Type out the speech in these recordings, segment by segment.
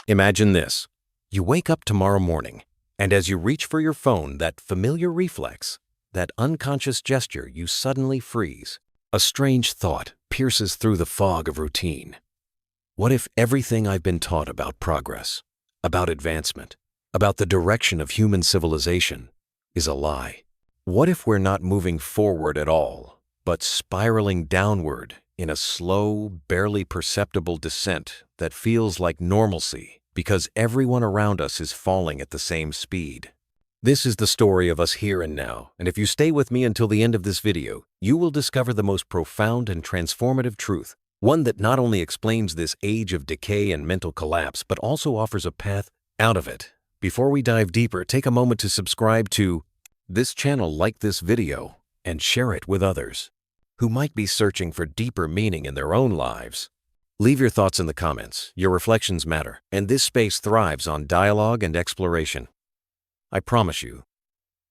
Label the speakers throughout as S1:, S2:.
S1: Imagine this. You wake up tomorrow morning, and as you reach for your phone, that familiar reflex, that unconscious gesture, you suddenly freeze. A strange thought pierces through the fog of routine. What if everything I've been taught about progress, about advancement, about the direction of human civilization is a lie? What if we're not moving forward at all, but spiraling downward in a slow, barely perceptible descent that feels like normalcy because everyone around us is falling at the same speed? This is the story of us here and now, and if you stay with me until the end of this video, you will discover the most profound and transformative truth, one that not only explains this age of decay and mental collapse, but also offers a path out of it. Before we dive deeper, take a moment to subscribe to this channel, like this video, and share it with others who might be searching for deeper meaning in their own lives. Leave your thoughts in the comments. Your reflections matter, and this space thrives on dialogue and exploration. I promise you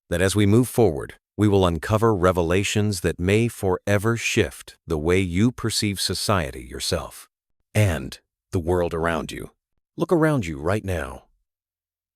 S1: that as we move forward, we will uncover revelations that may forever shift the way you perceive society, yourself, and the world around you. Look around you right now.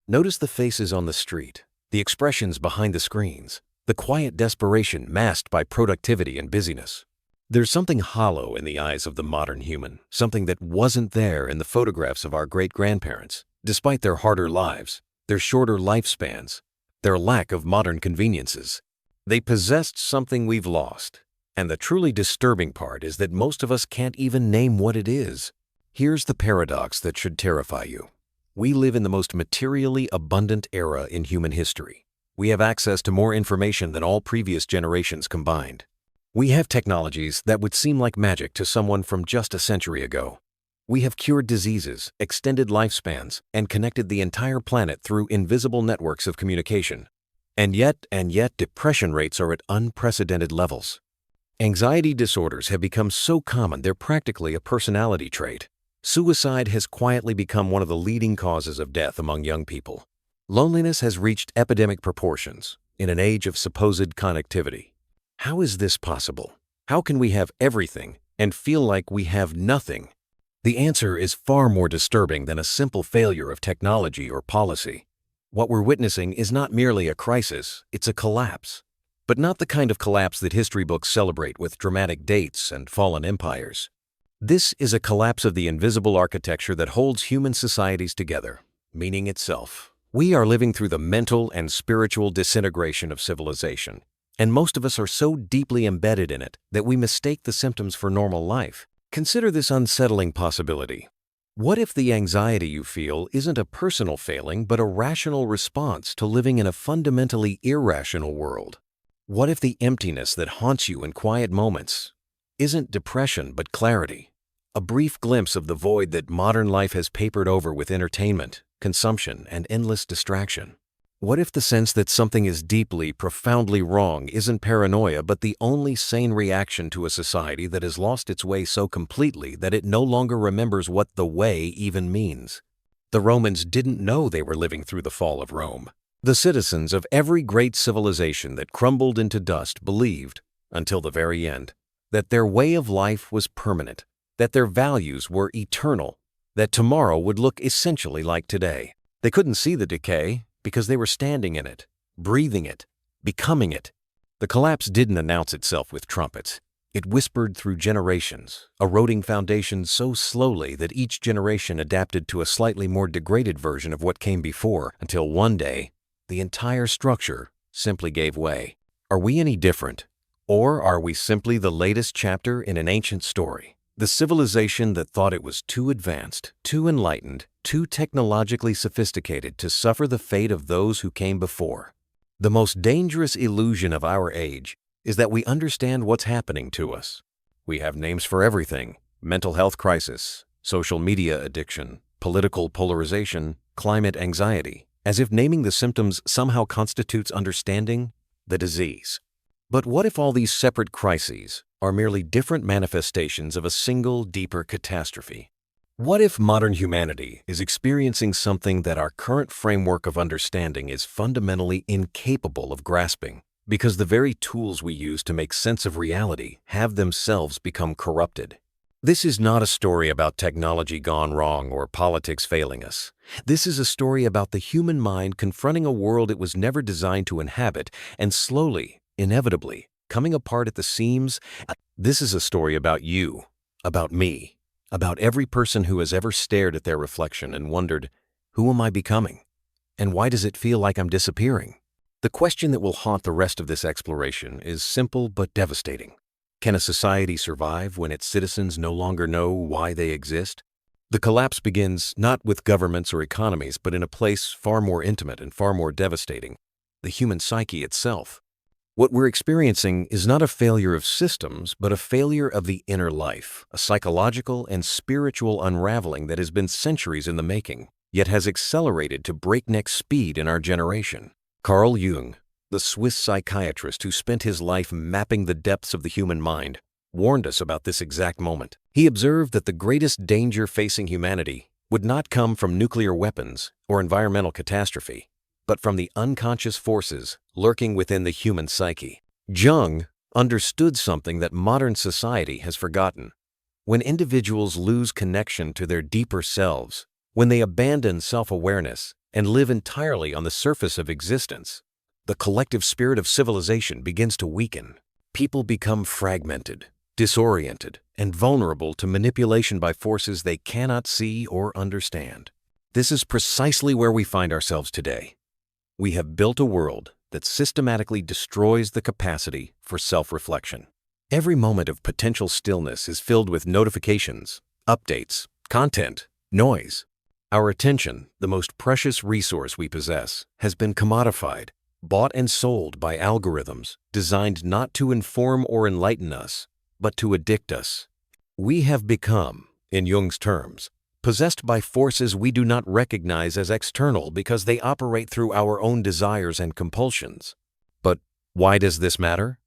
S1: Notice the faces on the street, the expressions behind the screens, the quiet desperation masked by productivity and busyness. There's something hollow in the eyes of the modern human, something that wasn't there in the photographs of our great-grandparents, despite their harder lives, their shorter lifespans, their lack of modern conveniences. They possessed something we've lost, and the truly disturbing part is that most of us can't even name what it is. Here's the paradox that should terrify you. We live in the most materially abundant era in human history. We have access to more information than all previous generations combined. We have technologies that would seem like magic to someone from just a century ago. We have cured diseases, extended lifespans, and connected the entire planet through invisible networks of communication. And yet, depression rates are at unprecedented levels. Anxiety disorders have become so common they're practically a personality trait. Suicide has quietly become one of the leading causes of death among young people. Loneliness has reached epidemic proportions in an age of supposed connectivity. How is this possible? How can we have everything and feel like we have nothing? The answer is far more disturbing than a simple failure of technology or policy. What we're witnessing is not merely a crisis, it's a collapse. But not the kind of collapse that history books celebrate with dramatic dates and fallen empires. This is a collapse of the invisible architecture that holds human societies together, meaning itself. We are living through the mental and spiritual disintegration of civilization, and most of us are so deeply embedded in it that we mistake the symptoms for normal life. Consider this unsettling possibility. What if the anxiety you feel isn't a personal failing but a rational response to living in a fundamentally irrational world? What if the emptiness that haunts you in quiet moments isn't depression but clarity, a brief glimpse of the void that modern life has papered over with entertainment, consumption, and endless distraction? What if the sense that something is deeply, profoundly wrong isn't paranoia but the only sane reaction to a society that has lost its way so completely that it no longer remembers what the way even means? The Romans didn't know they were living through the fall of Rome. The citizens of every great civilization that crumbled into dust believed, until the very end, that their way of life was permanent, that their values were eternal, that tomorrow would look essentially like today. They couldn't see the decay, because they were standing in it, breathing it, becoming it. The collapse didn't announce itself with trumpets. It whispered through generations, eroding foundations so slowly that each generation adapted to a slightly more degraded version of what came before, until one day, the entire structure simply gave way. Are we any different? Or are we simply the latest chapter in an ancient story? The civilization that thought it was too advanced, too enlightened, too technologically sophisticated to suffer the fate of those who came before. The most dangerous illusion of our age is that we understand what's happening to us. We have names for everything: mental health crisis, social media addiction, political polarization, climate anxiety, as if naming the symptoms somehow constitutes understanding the disease. But what if all these separate crises are merely different manifestations of a single, deeper catastrophe? What if modern humanity is experiencing something that our current framework of understanding is fundamentally incapable of grasping, because the very tools we use to make sense of reality have themselves become corrupted? This is not a story about technology gone wrong or politics failing us. This is a story about the human mind confronting a world it was never designed to inhabit and slowly, inevitably, coming apart at the seams. This is a story about you, about me, about every person who has ever stared at their reflection and wondered, who am I becoming? And why does it feel like I'm disappearing? The question that will haunt the rest of this exploration is simple but devastating. Can a society survive when its citizens no longer know why they exist? The collapse begins not with governments or economies, but in a place far more intimate and far more devastating, the human psyche itself. What we're experiencing is not a failure of systems, but a failure of the inner life, a psychological and spiritual unraveling that has been centuries in the making, yet has accelerated to breakneck speed in our generation. Carl Jung, the Swiss psychiatrist who spent his life mapping the depths of the human mind, warned us about this exact moment. He observed that the greatest danger facing humanity would not come from nuclear weapons or environmental catastrophe, but from the unconscious forces lurking within the human psyche. Jung understood something that modern society has forgotten. When individuals lose connection to their deeper selves, when they abandon self-awareness and live entirely on the surface of existence, the collective spirit of civilization begins to weaken. People become fragmented, disoriented, and vulnerable to manipulation by forces they cannot see or understand. This is precisely where we find ourselves today. We have built a world that systematically destroys the capacity for self-reflection. Every moment of potential stillness is filled with notifications, updates, content, noise. Our attention, the most precious resource we possess, has been commodified, bought and sold by algorithms designed not to inform or enlighten us, but to addict us. We have become, in Jung's terms, possessed by forces we do not recognize as external because they operate through our own desires and compulsions. But why does this matter?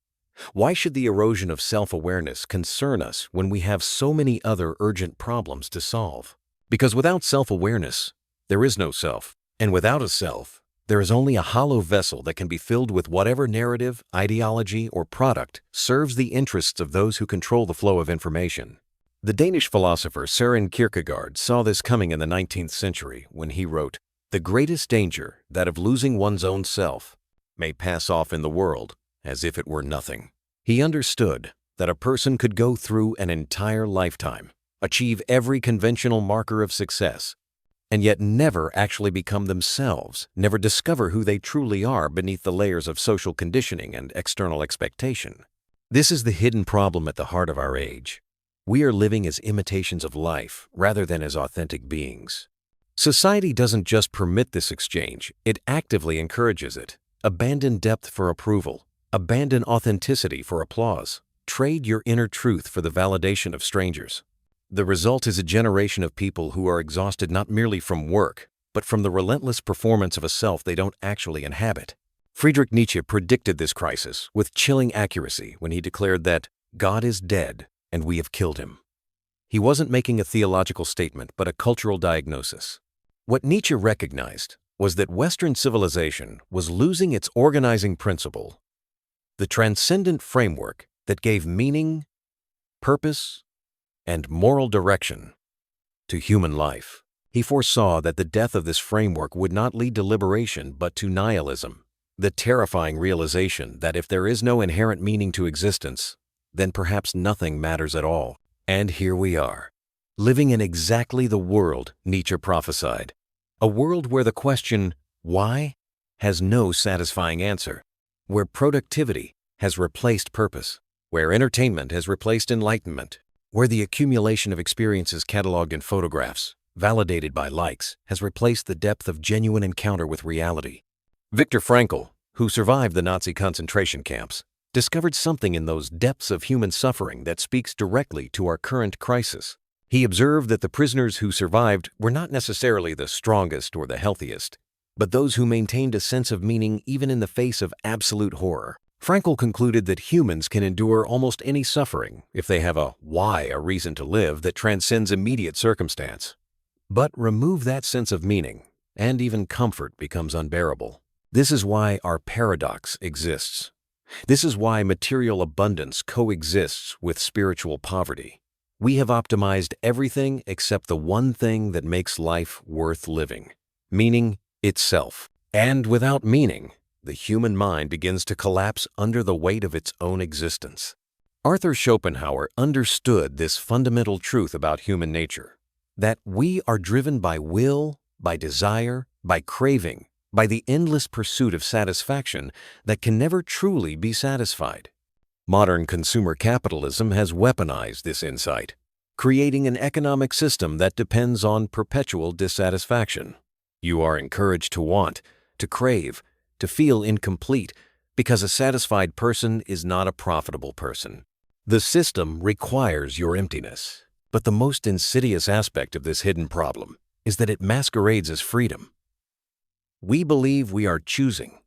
S1: Why should the erosion of self-awareness concern us when we have so many other urgent problems to solve? Because without self-awareness, there is no self, and without a self, there is only a hollow vessel that can be filled with whatever narrative, ideology, or product serves the interests of those who control the flow of information. The Danish philosopher Søren Kierkegaard saw this coming in the 19th century when he wrote, "The greatest danger, that of losing one's own self, may pass off in the world as if it were nothing." He understood that a person could go through an entire lifetime, achieve every conventional marker of success, and yet never actually become themselves, never discover who they truly are beneath the layers of social conditioning and external expectation. This is the hidden problem at the heart of our age. We are living as imitations of life rather than as authentic beings. Society doesn't just permit this exchange, it actively encourages it. Abandon depth for approval. Abandon authenticity for applause. Trade your inner truth for the validation of strangers. The result is a generation of people who are exhausted not merely from work, but from the relentless performance of a self they don't actually inhabit. Friedrich Nietzsche predicted this crisis with chilling accuracy when he declared that God is dead and we have killed him. He wasn't making a theological statement, but a cultural diagnosis. What Nietzsche recognized was that Western civilization was losing its organizing principle, the transcendent framework that gave meaning, purpose, and moral direction to human life. He foresaw that the death of this framework would not lead to liberation but to nihilism, the terrifying realization that if there is no inherent meaning to existence, then perhaps nothing matters at all. And here we are, living in exactly the world Nietzsche prophesied, a world where the question, why, has no satisfying answer, where productivity has replaced purpose, where entertainment has replaced enlightenment, where the accumulation of experiences cataloged in photographs, validated by likes, has replaced the depth of genuine encounter with reality. Viktor Frankl, who survived the Nazi concentration camps, discovered something in those depths of human suffering that speaks directly to our current crisis. He observed that the prisoners who survived were not necessarily the strongest or the healthiest, but those who maintained a sense of meaning even in the face of absolute horror. Frankl concluded that humans can endure almost any suffering if they have a reason to live that transcends immediate circumstance. But remove that sense of meaning, and even comfort becomes unbearable. This is why our paradox exists. This is why material abundance coexists with spiritual poverty. We have optimized everything except the one thing that makes life worth living, meaning itself. And without meaning, the human mind begins to collapse under the weight of its own existence. Arthur Schopenhauer understood this fundamental truth about human nature, that we are driven by will, by desire, by craving, by the endless pursuit of satisfaction that can never truly be satisfied. Modern consumer capitalism has weaponized this insight, creating an economic system that depends on perpetual dissatisfaction. You are encouraged to want, to crave, to feel incomplete, because a satisfied person is not a profitable person. The system requires your emptiness, but the most insidious aspect of this hidden problem is that it masquerades as freedom. We believe we are choosing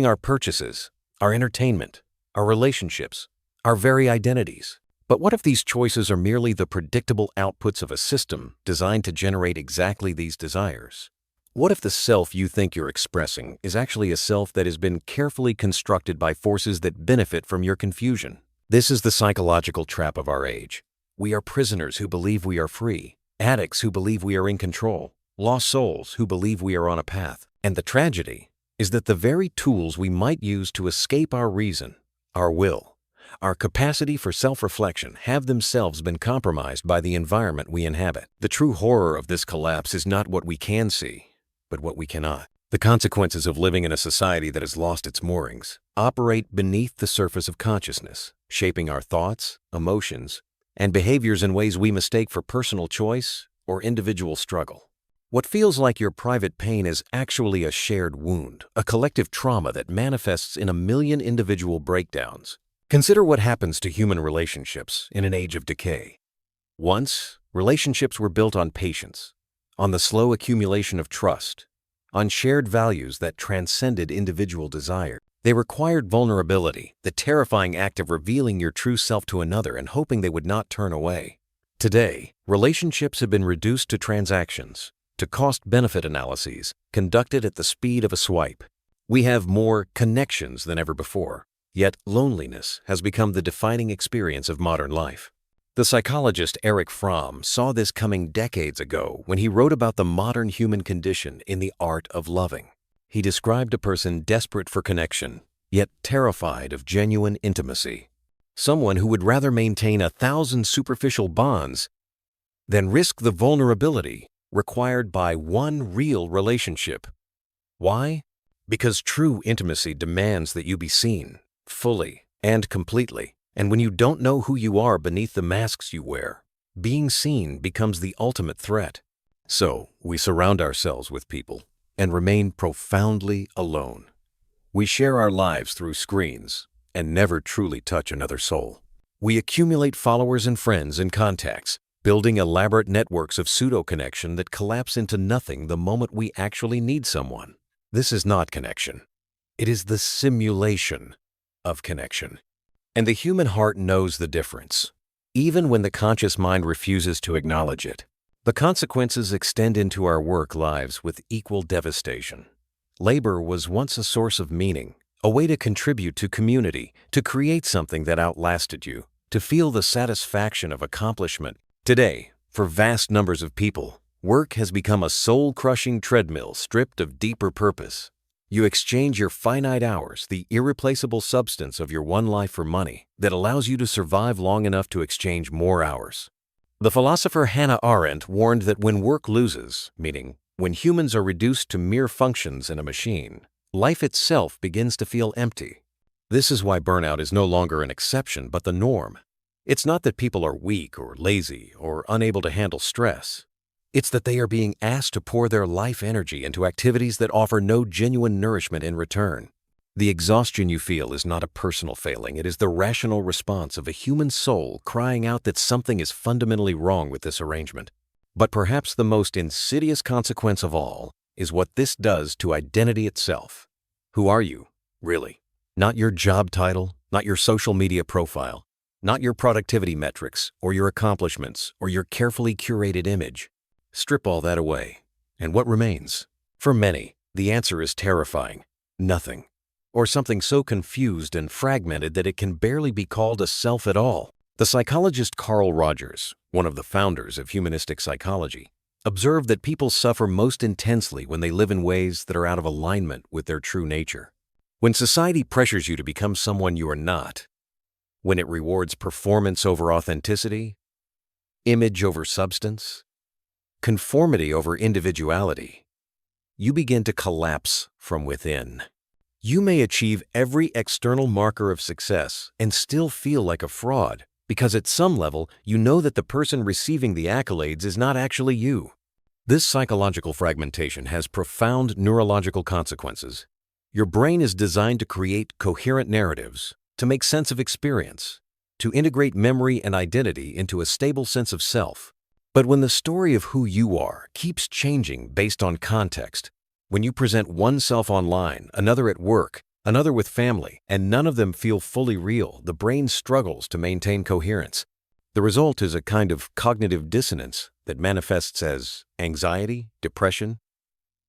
S1: our purchases, our entertainment, our relationships, our very identities. But what if these choices are merely the predictable outputs of a system designed to generate exactly these desires? What if the self you think you're expressing is actually a self that has been carefully constructed by forces that benefit from your confusion? This is the psychological trap of our age. We are prisoners who believe we are free, addicts who believe we are in control, lost souls who believe we are on a path. And the tragedy is that the very tools we might use to escape our reason, our will, our capacity for self-reflection have themselves been compromised by the environment we inhabit. The true horror of this collapse is not what we can see, but what we cannot. The consequences of living in a society that has lost its moorings operate beneath the surface of consciousness, shaping our thoughts, emotions, and behaviors in ways we mistake for personal choice or individual struggle. What feels like your private pain is actually a shared wound, a collective trauma that manifests in a million individual breakdowns. Consider what happens to human relationships in an age of decay. Once, relationships were built on patience, on the slow accumulation of trust, on shared values that transcended individual desire. They required vulnerability, the terrifying act of revealing your true self to another and hoping they would not turn away. Today, relationships have been reduced to transactions, to cost-benefit analyses conducted at the speed of a swipe. We have more connections than ever before, yet loneliness has become the defining experience of modern life. The psychologist Erich Fromm saw this coming decades ago when he wrote about the modern human condition in The Art of Loving. He described a person desperate for connection, yet terrified of genuine intimacy. Someone who would rather maintain 1,000 superficial bonds than risk the vulnerability required by one real relationship. Why? Because true intimacy demands that you be seen, fully and completely. And when you don't know who you are beneath the masks you wear, being seen becomes the ultimate threat. So, we surround ourselves with people and remain profoundly alone. We share our lives through screens and never truly touch another soul. We accumulate followers and friends and contacts, building elaborate networks of pseudo-connection that collapse into nothing the moment we actually need someone. This is not connection. It is the simulation of connection. And the human heart knows the difference, even when the conscious mind refuses to acknowledge it. The consequences extend into our work lives with equal devastation. Labor was once a source of meaning, a way to contribute to community, to create something that outlasted you, to feel the satisfaction of accomplishment. Today, for vast numbers of people, work has become a soul-crushing treadmill stripped of deeper purpose. You exchange your finite hours, the irreplaceable substance of your one life, for money that allows you to survive long enough to exchange more hours. The philosopher Hannah Arendt warned that when work loses, meaning when humans are reduced to mere functions in a machine, life itself begins to feel empty. This is why burnout is no longer an exception but the norm. It's not that people are weak or lazy or unable to handle stress. It's that they are being asked to pour their life energy into activities that offer no genuine nourishment in return. The exhaustion you feel is not a personal failing. It is the rational response of a human soul crying out that something is fundamentally wrong with this arrangement. But perhaps the most insidious consequence of all is what this does to identity itself. Who are you, really? Not your job title, not your social media profile, not your productivity metrics or your accomplishments or your carefully curated image. Strip all that away, and what remains? For many, the answer is terrifying: nothing, or something so confused and fragmented that it can barely be called a self at all. The psychologist Carl Rogers, one of the founders of humanistic psychology, observed that people suffer most intensely when they live in ways that are out of alignment with their true nature. When society pressures you to become someone you are not, when it rewards performance over authenticity, image over substance, conformity over individuality, you begin to collapse from within. You may achieve every external marker of success and still feel like a fraud, because at some level you know that the person receiving the accolades is not actually you. This psychological fragmentation has profound neurological consequences. Your brain is designed to create coherent narratives, to make sense of experience, to integrate memory and identity into a stable sense of self. But when the story of who you are keeps changing based on context, when you present one self online, another at work, another with family, and none of them feel fully real, the brain struggles to maintain coherence. The result is a kind of cognitive dissonance that manifests as anxiety, depression,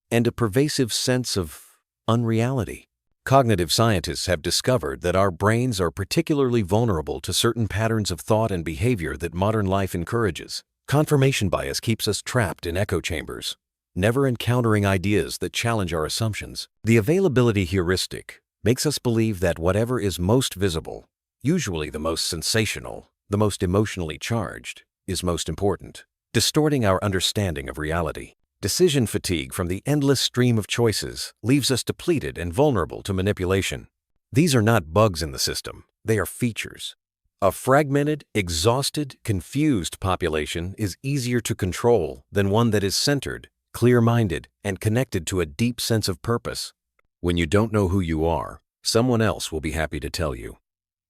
S1: and a pervasive sense of unreality. Cognitive scientists have discovered that our brains are particularly vulnerable to certain patterns of thought and behavior that modern life encourages. Confirmation bias keeps us trapped in echo chambers, never encountering ideas that challenge our assumptions. The availability heuristic makes us believe that whatever is most visible, usually the most sensational, the most emotionally charged, is most important, distorting our understanding of reality. Decision fatigue from the endless stream of choices leaves us depleted and vulnerable to manipulation. These are not bugs in the system, they are features. A fragmented, exhausted, confused population is easier to control than one that is centered, clear-minded, and connected to a deep sense of purpose. When you don't know who you are, someone else will be happy to tell you.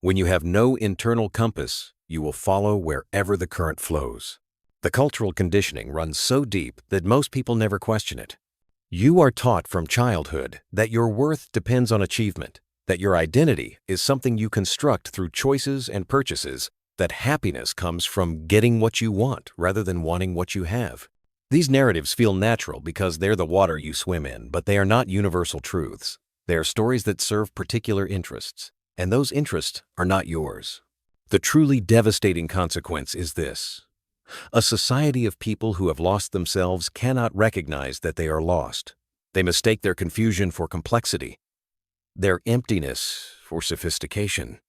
S1: When you have no internal compass, you will follow wherever the current flows. The cultural conditioning runs so deep that most people never question it. You are taught from childhood that your worth depends on achievement, that your identity is something you construct through choices and purchases, that happiness comes from getting what you want rather than wanting what you have. These narratives feel natural because they're the water you swim in, but they are not universal truths. They are stories that serve particular interests, and those interests are not yours. The truly devastating consequence is this. A society of people who have lost themselves cannot recognize that they are lost. They mistake their confusion for complexity, their emptiness for sophistication,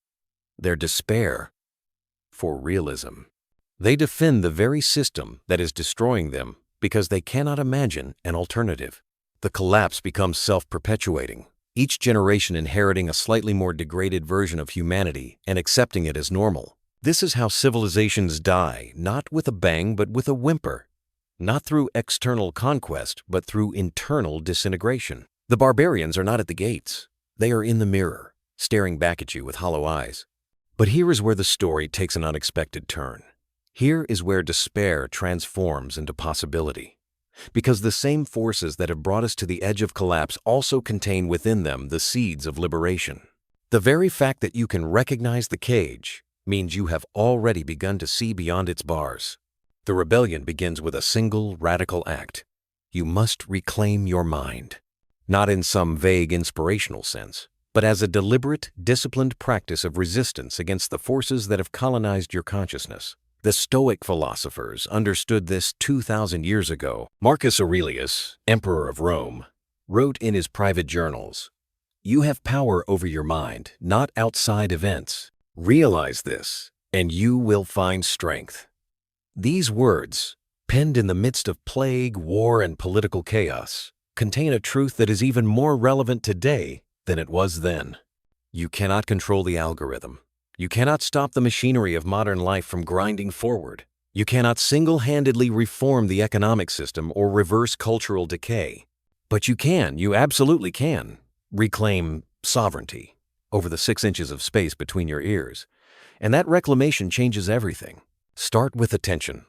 S1: their despair for realism. They defend the very system that is destroying them because they cannot imagine an alternative. The collapse becomes self-perpetuating, each generation inheriting a slightly more degraded version of humanity and accepting it as normal. This is how civilizations die, not with a bang but with a whimper, not through external conquest but through internal disintegration. The barbarians are not at the gates. They are in the mirror, staring back at you with hollow eyes. But here is where the story takes an unexpected turn. Here is where despair transforms into possibility. Because the same forces that have brought us to the edge of collapse also contain within them the seeds of liberation. The very fact that you can recognize the cage means you have already begun to see beyond its bars. The rebellion begins with a single radical act. You must reclaim your mind, not in some vague inspirational sense, but as a deliberate, disciplined practice of resistance against the forces that have colonized your consciousness. The Stoic philosophers understood this 2,000 years ago. Marcus Aurelius, Emperor of Rome, wrote in his private journals, "You have power over your mind, not outside events. Realize this, and you will find strength." These words, penned in the midst of plague, war, and political chaos, contain a truth that is even more relevant today than it was then. You cannot control the algorithm. You cannot stop the machinery of modern life from grinding forward. You cannot single-handedly reform the economic system or reverse cultural decay. But you absolutely can, reclaim sovereignty over the 6 inches of space between your ears. And that reclamation changes everything. Start with attention.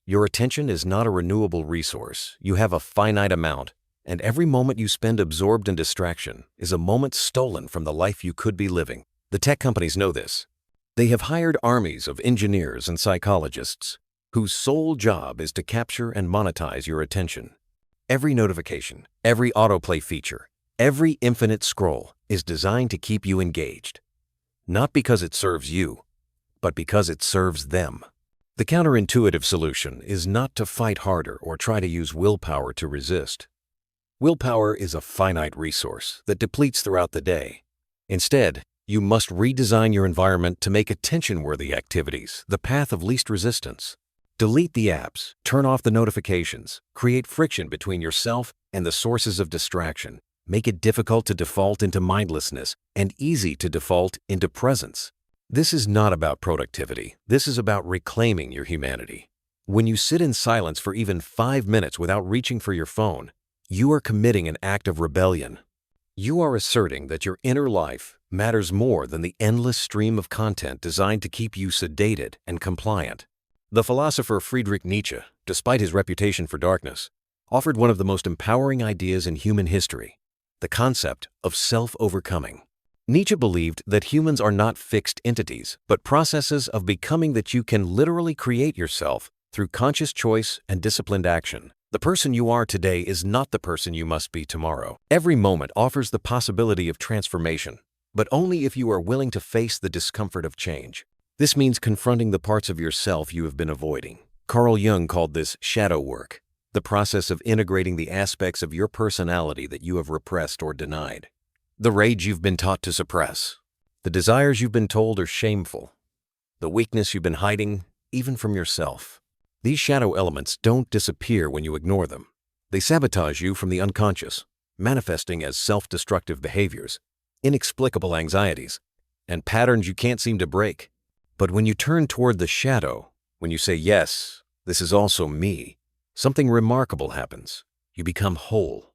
S1: Your attention is not a renewable resource. You have a finite amount, and every moment you spend absorbed in distraction is a moment stolen from the life you could be living. The tech companies know this. They have hired armies of engineers and psychologists whose sole job is to capture and monetize your attention. Every notification, every autoplay feature, every infinite scroll is designed to keep you engaged. Not because it serves you, but because it serves them. The counterintuitive solution is not to fight harder or try to use willpower to resist. Willpower is a finite resource that depletes throughout the day. Instead, you must redesign your environment to make attention-worthy activities the path of least resistance. Delete the apps, turn off the notifications, create friction between yourself and the sources of distraction. Make it difficult to default into mindlessness and easy to default into presence. This is not about productivity. This is about reclaiming your humanity. When you sit in silence for even 5 minutes without reaching for your phone, you are committing an act of rebellion. You are asserting that your inner life matters more than the endless stream of content designed to keep you sedated and compliant. The philosopher Friedrich Nietzsche, despite his reputation for darkness, offered one of the most empowering ideas in human history, the concept of self-overcoming. Nietzsche believed that humans are not fixed entities, but processes of becoming that you can literally create yourself through conscious choice and disciplined action. The person you are today is not the person you must be tomorrow. Every moment offers the possibility of transformation, but only if you are willing to face the discomfort of change. This means confronting the parts of yourself you have been avoiding. Carl Jung called this shadow work, the process of integrating the aspects of your personality that you have repressed or denied. The rage you've been taught to suppress, the desires you've been told are shameful, the weakness you've been hiding, even from yourself. These shadow elements don't disappear when you ignore them. They sabotage you from the unconscious, manifesting as self-destructive behaviors, inexplicable anxieties, and patterns you can't seem to break. But when you turn toward the shadow, when you say, yes, this is also me, something remarkable happens. You become whole.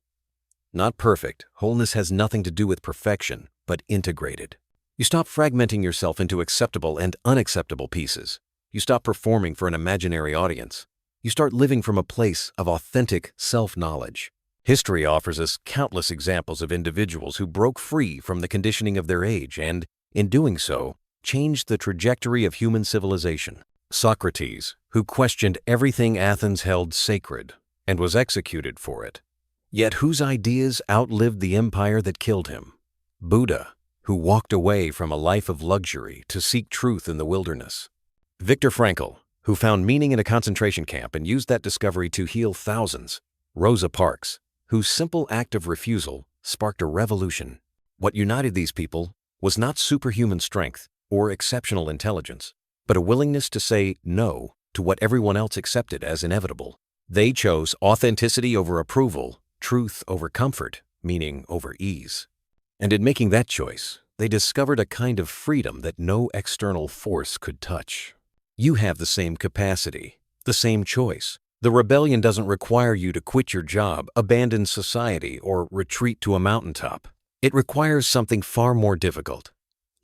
S1: Not perfect. Wholeness has nothing to do with perfection, but integrated. You stop fragmenting yourself into acceptable and unacceptable pieces. You stop performing for an imaginary audience. You start living from a place of authentic self-knowledge. History offers us countless examples of individuals who broke free from the conditioning of their age and, in doing so, changed the trajectory of human civilization. Socrates, who questioned everything Athens held sacred and was executed for it, yet whose ideas outlived the empire that killed him. Buddha, who walked away from a life of luxury to seek truth in the wilderness. Viktor Frankl, who found meaning in a concentration camp and used that discovery to heal thousands. Rosa Parks, whose simple act of refusal sparked a revolution. What united these people was not superhuman strength or exceptional intelligence, but a willingness to say no to what everyone else accepted as inevitable. They chose authenticity over approval, truth over comfort, meaning over ease. And in making that choice, they discovered a kind of freedom that no external force could touch. You have the same capacity, the same choice. The rebellion doesn't require you to quit your job, abandon society, or retreat to a mountaintop. It requires something far more difficult: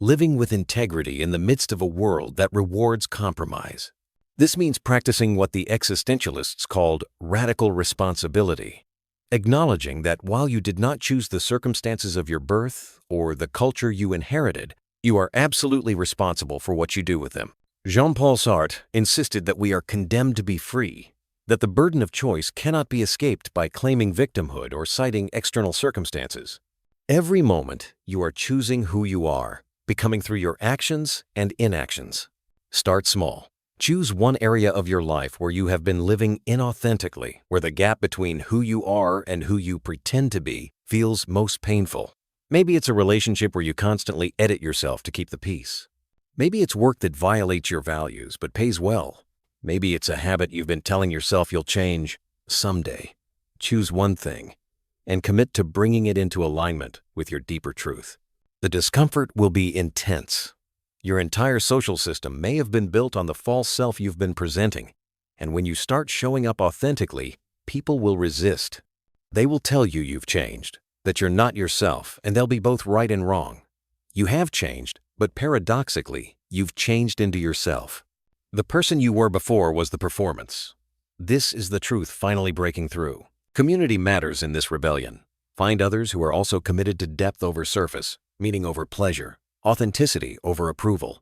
S1: living with integrity in the midst of a world that rewards compromise. This means practicing what the existentialists called radical responsibility, acknowledging that while you did not choose the circumstances of your birth or the culture you inherited, you are absolutely responsible for what you do with them. Jean-Paul Sartre insisted that we are condemned to be free, that the burden of choice cannot be escaped by claiming victimhood or citing external circumstances. Every moment, you are choosing who you are, becoming through your actions and inactions. Start small. Choose one area of your life where you have been living inauthentically, where the gap between who you are and who you pretend to be feels most painful. Maybe it's a relationship where you constantly edit yourself to keep the peace. Maybe it's work that violates your values but pays well. Maybe it's a habit you've been telling yourself you'll change someday. Choose one thing and commit to bringing it into alignment with your deeper truth. The discomfort will be intense. Your entire social system may have been built on the false self you've been presenting, and when you start showing up authentically, people will resist. They will tell you you've changed, that you're not yourself, and they'll be both right and wrong. You have changed, but paradoxically, you've changed into yourself. The person you were before was the performance. This is the truth finally breaking through. Community matters in this rebellion. Find others who are also committed to depth over surface, meaning over pleasure, authenticity over approval.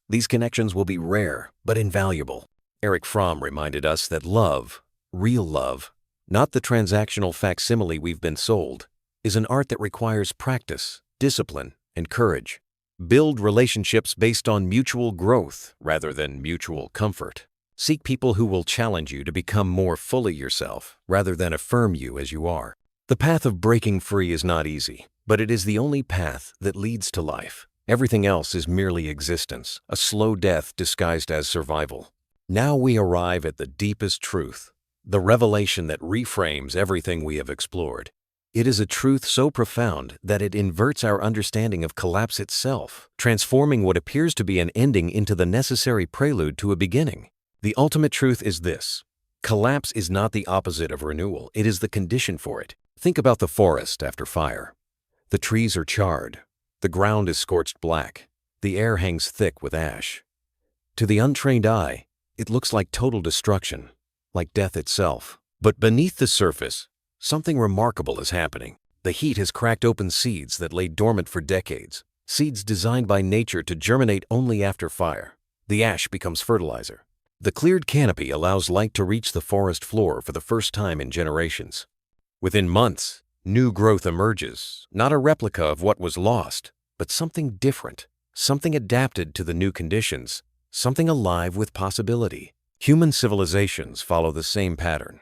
S1: These connections will be rare but invaluable. Erich Fromm reminded us that love, real love, not the transactional facsimile we've been sold, is an art that requires practice, discipline, and courage. Build relationships based on mutual growth rather than mutual comfort. Seek people who will challenge you to become more fully yourself rather than affirm you as you are. The path of breaking free is not easy, but it is the only path that leads to life. Everything else is merely existence, a slow death disguised as survival. Now we arrive at the deepest truth, the revelation that reframes everything we have explored. It is a truth so profound that it inverts our understanding of collapse itself, transforming what appears to be an ending into the necessary prelude to a beginning. The ultimate truth is this: collapse is not the opposite of renewal, it is the condition for it. Think about the forest after fire. The trees are charred. The ground is scorched black. The air hangs thick with ash. To the untrained eye, it looks like total destruction, like death itself. But beneath the surface, something remarkable is happening. The heat has cracked open seeds that lay dormant for decades, seeds designed by nature to germinate only after fire. The ash becomes fertilizer. The cleared canopy allows light to reach the forest floor for the first time in generations. Within months, new growth emerges, not a replica of what was lost, but something different, something adapted to the new conditions, something alive with possibility. Human civilizations follow the same pattern.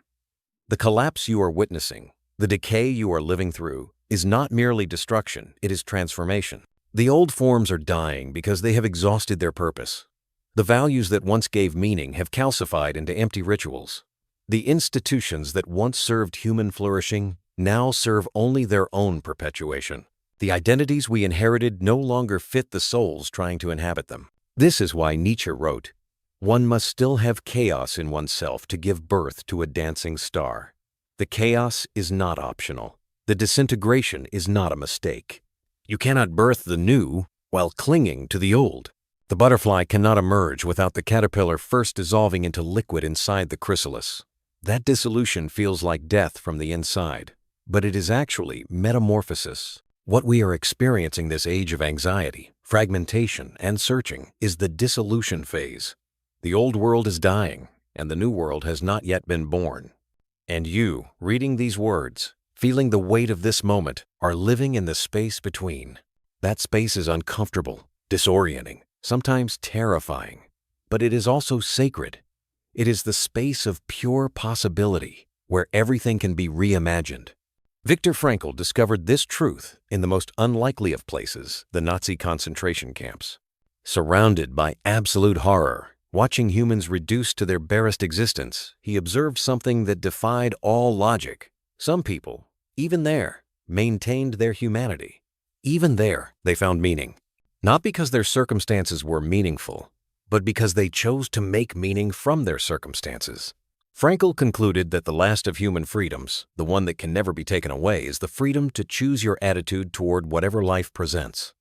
S1: The collapse you are witnessing, the decay you are living through, is not merely destruction, it is transformation. The old forms are dying because they have exhausted their purpose. The values that once gave meaning have calcified into empty rituals. The institutions that once served human flourishing now serve only their own perpetuation. The identities we inherited no longer fit the souls trying to inhabit them. This is why Nietzsche wrote, "One must still have chaos in oneself to give birth to a dancing star." The chaos is not optional. The disintegration is not a mistake. You cannot birth the new while clinging to the old. The butterfly cannot emerge without the caterpillar first dissolving into liquid inside the chrysalis. That dissolution feels like death from the inside, but it is actually metamorphosis. What we are experiencing this age of anxiety, fragmentation, and searching is the dissolution phase. The old world is dying, and the new world has not yet been born. And you, reading these words, feeling the weight of this moment, are living in the space between. That space is uncomfortable, disorienting, sometimes terrifying, but it is also sacred. It is the space of pure possibility, where everything can be reimagined. Viktor Frankl discovered this truth in the most unlikely of places, the Nazi concentration camps. Surrounded by absolute horror, watching humans reduced to their barest existence, he observed something that defied all logic. Some people, even there, maintained their humanity. Even there, they found meaning. Not because their circumstances were meaningful, but because they chose to make meaning from their circumstances. Frankl concluded that the last of human freedoms, the one that can never be taken away, is the freedom to choose your attitude toward whatever life presents.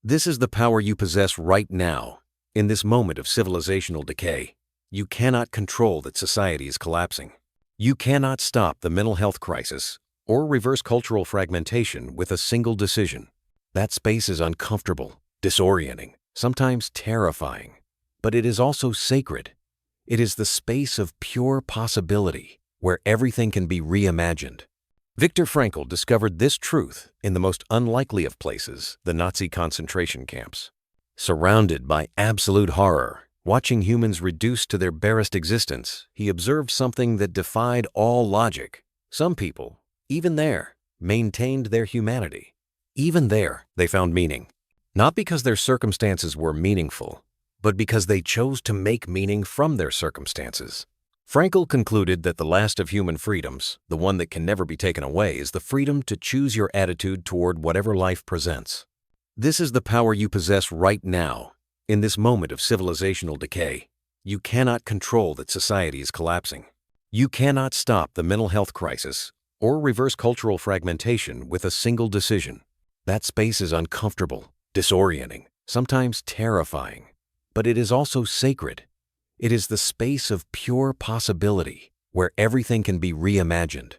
S1: This is the power you possess right now, in this moment of civilizational decay. You cannot control that society is collapsing. You cannot stop the mental health crisis or reverse cultural fragmentation with a single decision. That space is uncomfortable, disorienting, sometimes terrifying, but it is also sacred. It is the space of pure possibility, where everything can be reimagined. Viktor Frankl discovered this truth in the most unlikely of places, the Nazi concentration camps. Surrounded by absolute horror, watching humans reduced to their barest existence, he observed something that defied all logic. Some people, even there, maintained their humanity. Even there, they found meaning. Not because their circumstances were meaningful, but because they chose to make meaning from their circumstances. Frankl concluded that the last of human freedoms, the one that can never be taken away, is the freedom to choose your attitude toward whatever life presents. This is the power you possess right now, in this moment of civilizational decay. You cannot control that society is collapsing. You cannot stop the mental health crisis or reverse cultural fragmentation with a single decision. That space is uncomfortable, disorienting, sometimes terrifying, but it is also sacred. It is the space of pure possibility, where everything can be reimagined.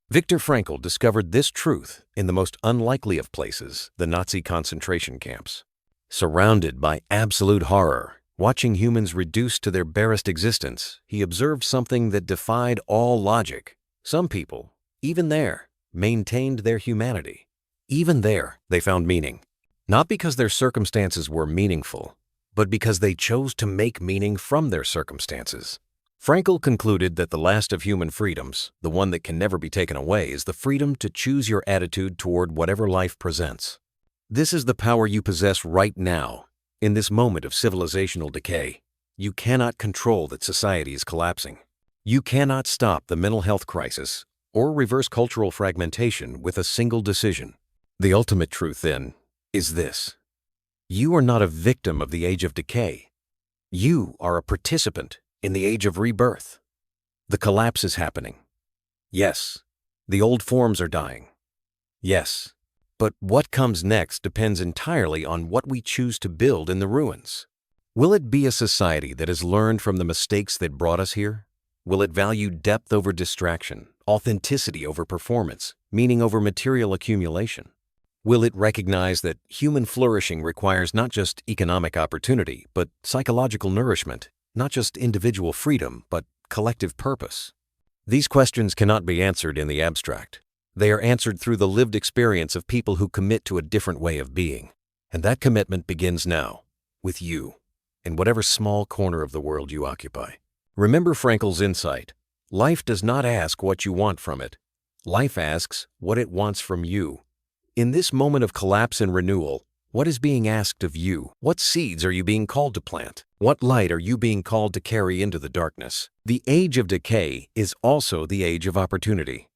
S1: Viktor Frankl discovered this truth in the most unlikely of places, the Nazi concentration camps. Surrounded by absolute horror, watching humans reduced to their barest existence, he observed something that defied all logic. Some people, even there, maintained their humanity. Even there, they found meaning. Not because their circumstances were meaningful, but because they chose to make meaning from their circumstances. Frankl concluded that the last of human freedoms, the one that can never be taken away, is the freedom to choose your attitude toward whatever life presents. This is the power you possess right now, in this moment of civilizational decay. You cannot control that society is collapsing. You cannot stop the mental health crisis or reverse cultural fragmentation with a single decision. The ultimate truth, then, is this: you are not a victim of the age of decay. You are a participant in the age of rebirth. The collapse is happening. Yes, the old forms are dying. Yes, but what comes next depends entirely on what we choose to build in the ruins. Will it be a society that has learned from the mistakes that brought us here? Will it value depth over distraction, authenticity over performance, meaning over material accumulation? Will it recognize that human flourishing requires not just economic opportunity, but psychological nourishment, not just individual freedom, but collective purpose? These questions cannot be answered in the abstract. They are answered through the lived experience of people who commit to a different way of being. And that commitment begins now, with you, in whatever small corner of the world you occupy. Remember Frankl's insight: life does not ask what you want from it. Life asks what it wants from you. In this moment of collapse and renewal, what is being asked of you? What seeds are you being called to plant? What light are you being called to carry into the darkness? The age of decay is also the age of opportunity.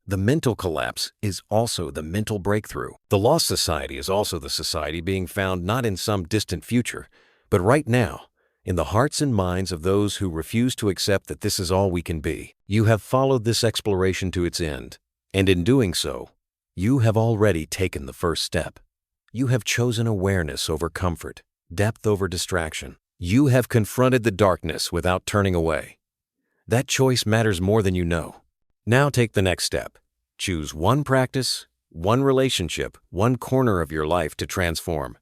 S1: The mental collapse is also the mental breakthrough. The lost society is also the society being found not in some distant future, but right now, in the hearts and minds of those who refuse to accept that this is all we can be. You have followed this exploration to its end, and in doing so, you have already taken the first step. You have chosen awareness over comfort, depth over distraction. You have confronted the darkness without turning away. That choice matters more than you know. Now take the next step. Choose one practice, one relationship, one corner of your life to transform.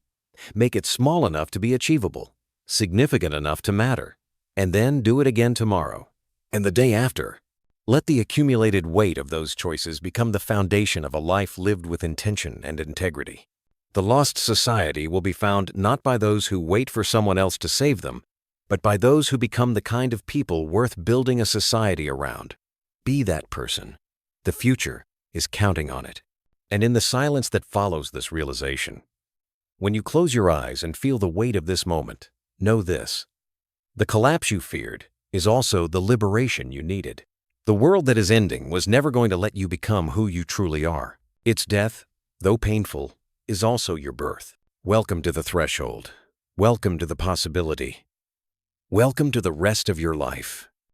S1: Make it small enough to be achievable, significant enough to matter, and then do it again tomorrow, and the day after. Let the accumulated weight of those choices become the foundation of a life lived with intention and integrity. The lost society will be found not by those who wait for someone else to save them, but by those who become the kind of people worth building a society around. Be that person. The future is counting on it. And in the silence that follows this realization, when you close your eyes and feel the weight of this moment, know this: the collapse you feared is also the liberation you needed. The world that is ending was never going to let you become who you truly are. Its death, though painful, is also your birth. Welcome to the threshold. Welcome to the possibility. Welcome to the rest of your life.